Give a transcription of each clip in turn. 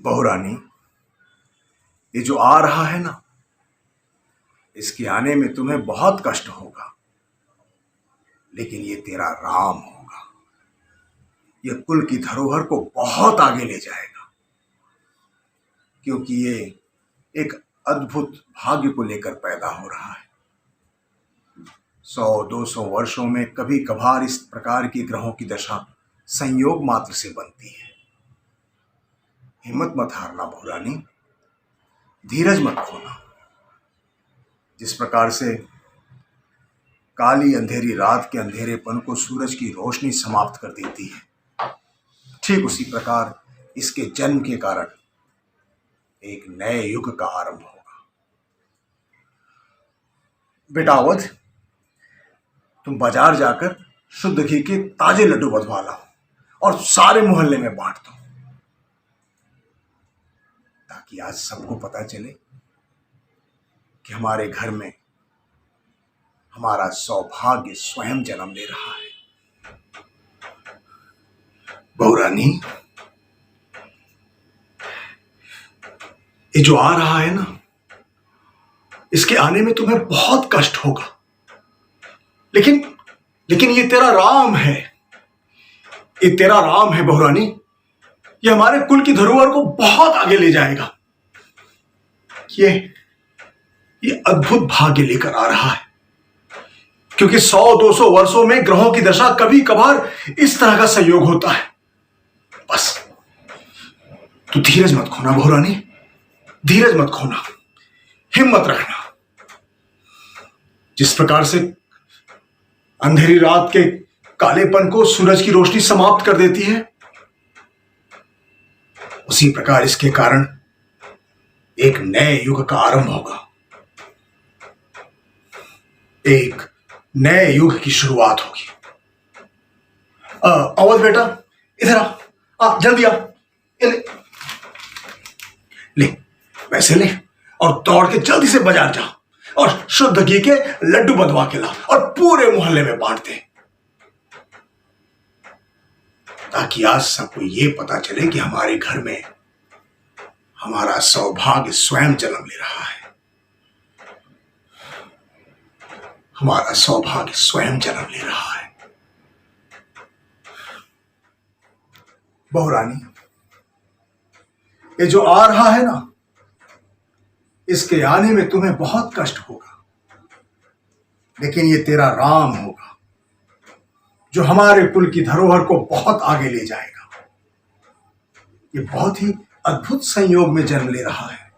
बहू रानी, ये जो आ रहा है ना, इसके आने में तुम्हें बहुत कष्ट होगा, लेकिन ये तेरा राम होगा। ये कुल की धरोहर को बहुत आगे ले जाएगा, क्योंकि ये एक अद्भुत भाग्य को लेकर पैदा हो रहा है। 100-200 वर्षों में कभी कभार इस प्रकार की ग्रहों की दशा संयोग मात्र से बनती है। हिम्मत मत हारना बहू रानी, धीरज मत खोना। जिस प्रकार से काली अंधेरी रात के अंधेरेपन को सूरज की रोशनी समाप्त कर देती है, ठीक उसी प्रकार इसके जन्म के कारण एक नए युग का आरंभ होगा। बेटा अवध, तुम बाजार जाकर शुद्ध घी के ताजे लड्डू बंधवा लाओ और सारे मोहल्ले में बांट दो, ताकि आज सबको पता चले कि हमारे घर में हमारा सौभाग्य स्वयं जन्म ले रहा है। बहू रानी, ये जो आ रहा है ना, इसके आने में तुम्हें बहुत कष्ट होगा, लेकिन लेकिन ये तेरा राम है। ये तेरा राम है बहू रानी। ये हमारे कुल की धरोहर को बहुत आगे ले जाएगा। ये अद्भुत भाग्य लेकर आ रहा है, क्योंकि 100-200 वर्षों में ग्रहों की दशा कभी कभार इस तरह का संयोग होता है। बस तू धीरज मत खोना बहू रानी, धीरज मत खोना, हिम्मत रखना। जिस प्रकार से अंधेरी रात के कालेपन को सूरज की रोशनी समाप्त कर देती है, उसी प्रकार इसके कारण एक नए युग का आरंभ होगा। एक नए युग की शुरुआत होगी। अवध बेटा, इधर आ, जल्दी आ। ले, ले वैसे ले और दौड़ के जल्दी से बाजार जा और शुद्ध घी के लड्डू बंधवा के ला और पूरे मोहल्ले में बांट दे, ताकि आज सबको ये पता चले कि हमारे घर में हमारा सौभाग्य स्वयं जन्म ले रहा है। हमारा सौभाग्य स्वयं जन्म ले रहा है। बहू रानी, ये जो आ रहा है ना, इसके आने में तुम्हें बहुत कष्ट होगा, लेकिन ये तेरा राम होगा, जो हमारे कुल की धरोहर को बहुत आगे ले जाएगा। ये बहुत ही अद्भुत संयोग में जन्म ले रहा है,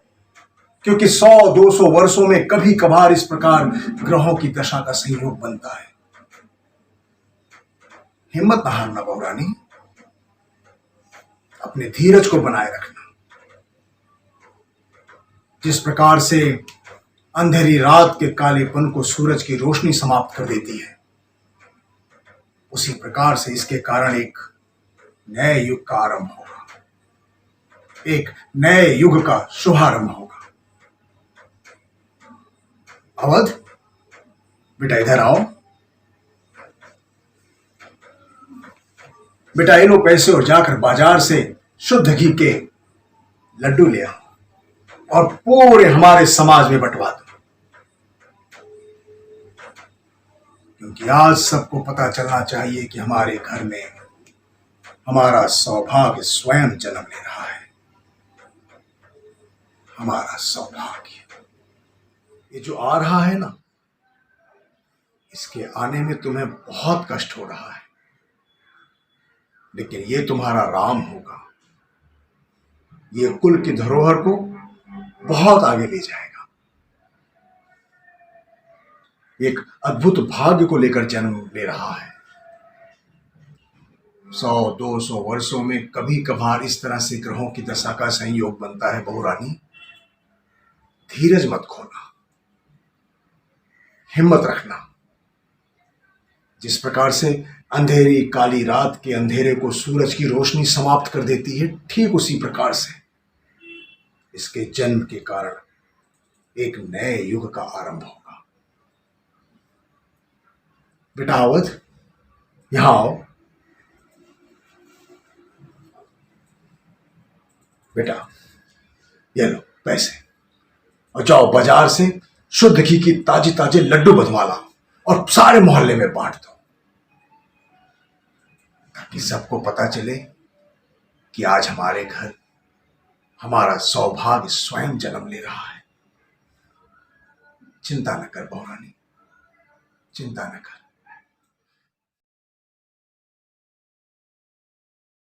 क्योंकि 100-200 वर्षों में कभी कभार इस प्रकार ग्रहों की दशा का संयोग बनता है। हिम्मत न हारना बहू रानी, अपने धीरज को बनाए रखना। जिस प्रकार से अंधेरी रात के कालेपन को सूरज की रोशनी समाप्त कर देती है, उसी प्रकार से इसके कारण एक नए युग का आरंभ होगा, एक नए युग का शुभारंभ होगा। अवध बेटा, इधर आओ। बेटा, ये लो पैसे और जाकर बाजार से शुद्ध घी के लड्डू ले आओ और पूरे हमारे समाज में बंटवा दो, क्योंकि आज सबको पता चलना चाहिए कि हमारे घर में हमारा सौभाग्य स्वयं जन्म ले रहा है। हमारा सौभाग्य, ये जो आ रहा है ना, इसके आने में तुम्हें बहुत कष्ट हो रहा है, लेकिन ये तुम्हारा राम होगा। ये कुल की धरोहर को बहुत आगे ले जाएगा। एक अद्भुत भाग्य को लेकर जन्म ले रहा है। 100-200 वर्षों में कभी कभार इस तरह से ग्रहों की दशा का संयोग बनता है। बहू रानी, धीरज मत खोना, हिम्मत रखना। जिस प्रकार से अंधेरी काली रात के अंधेरे को सूरज की रोशनी समाप्त कर देती है, ठीक उसी प्रकार से इसके जन्म के कारण एक नए युग का आरंभ होगा। बेटा अवध, यहां आओ। बेटा ये लो पैसे, और जाओ बाजार से शुद्ध घी की ताजे ताजे लड्डू बनवा लाओ और सारे मोहल्ले में बांट दो, ताकि सबको पता चले कि आज हमारे घर हमारा सौभाग्य स्वयं जन्म ले रहा है। चिंता न कर बहुरानी, चिंता न कर।